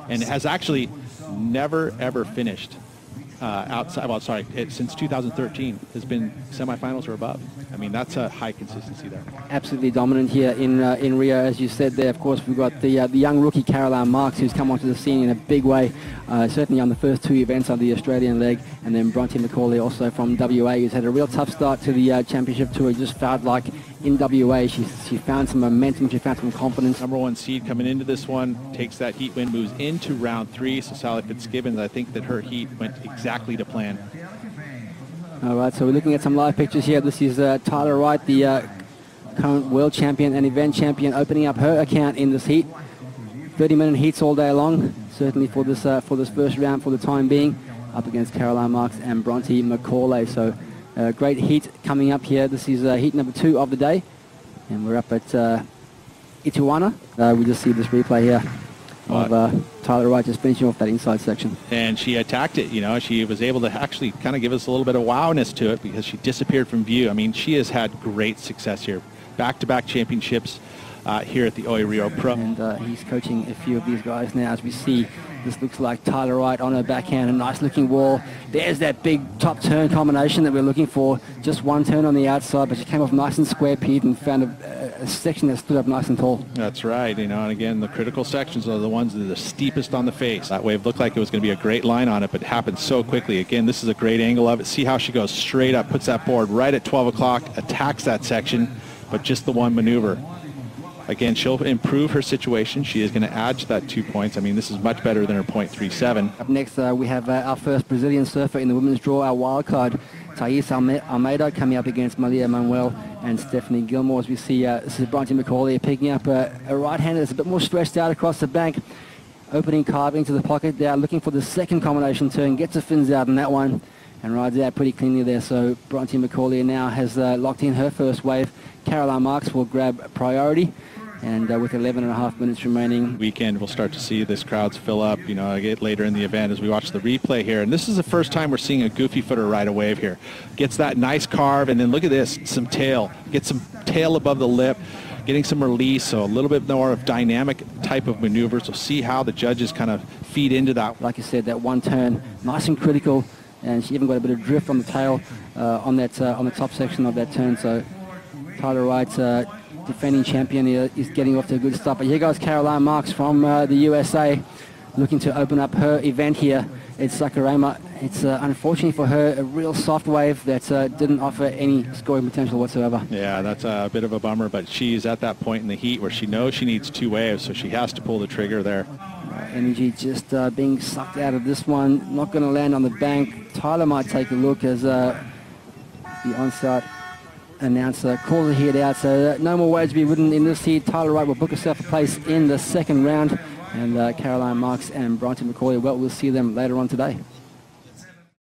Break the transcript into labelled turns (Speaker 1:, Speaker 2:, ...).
Speaker 1: and has actually never, ever finished outside. Well, sorry, since 2013 has been semifinals or above. I mean, that's a high consistency there.
Speaker 2: Absolutely dominant here in Rio, as you said there. Of course, we've got the young rookie Caroline Marks, who's come onto the scene in a big way, certainly on the first two events of the Australian leg, and then Bronte Macaulay also from WA, who's had a real tough start to the championship tour. It just felt like in WA she found some momentum, she found some confidence.
Speaker 1: Number one seed coming into this one, takes that heat win, moves into round 3. So Sally Fitzgibbons, I think that her heat went exactly to plan.
Speaker 2: All right, so we're looking at some live pictures here. This is Tyler Wright, the current world champion and event champion, opening up her account in this heat. 30-minute heats all day long, certainly for this first round for the time being, up against Caroline Marks and Bronte Macaulay. So great heat coming up here. This is heat number 2 of the day, and we're up at Ituana. We just see this replay here of Tyler Wright just finishing off that inside section.
Speaker 1: And she attacked it, you know. She was able to actually kind of give us a little bit of wowness to it because she disappeared from view. I mean, she has had great success here. Back-to-back championships here at the OE Rio Pro.
Speaker 2: And he's coaching a few of these guys now. As we see, this looks like Tyler Wright on her backhand, a nice looking wall. There's that big top turn combination that we're looking for. Just one turn on the outside, but she came off nice and square peed and found a section that stood up nice and tall.
Speaker 1: That's right, you know, and again, the critical sections are the ones that are the steepest on the face. That wave looked like it was going to be a great line on it, but it happened so quickly. Again, this is a great angle of it. See how she goes straight up, puts that board right at 12 o'clock, attacks that section, but just the one maneuver. Again, she'll improve her situation. She is going to add to that 2 points. I mean, this is much better than her .37.
Speaker 2: Up next, we have our first Brazilian surfer in the women's draw, our wild card, Thais Almeida, coming up against Malia Manuel and Stephanie Gilmore. As we see, this is Bronte Macaulay picking up a right-hander that's a bit more stretched out across the bank, opening carving to the pocket there, looking for the second combination turn, gets the fins out in that one, and rides out pretty cleanly there. So Bronte Macaulay now has locked in her first wave. Caroline Marks will grab priority. And with 11.5 minutes remaining.
Speaker 1: Weekend, we'll start to see this crowds fill up, you know, later in the event as we watch the replay here. And this is the first time we're seeing a goofy footer ride a wave here. Gets that nice carve, and then look at this, some tail. Gets some tail above the lip, getting some release, so a little bit more of dynamic type of maneuvers. So see how the judges kind of feed into that.
Speaker 2: Like I said, that one turn, nice and critical, and she even got a bit of drift on the tail on the top section of that turn. So Tyler Wright's defending champion is getting off to a good start. But here goes Caroline Marks from the USA, looking to open up her event here at Saquarema. It's unfortunately for her a real soft wave that didn't offer any scoring potential whatsoever.
Speaker 1: Yeah, that's a bit of a bummer, but she's at that point in the heat where she knows she needs 2 waves, so she has to pull the trigger there.
Speaker 2: Energy just being sucked out of this one, not going to land on the bank. Tyler might take a look as the on-site announcer calls the heat out, so no more waves to be ridden in this heat. Tyler Wright will book herself a place in the second round, and Caroline Marks and Bronte Macaulay, well, we'll see them later on today.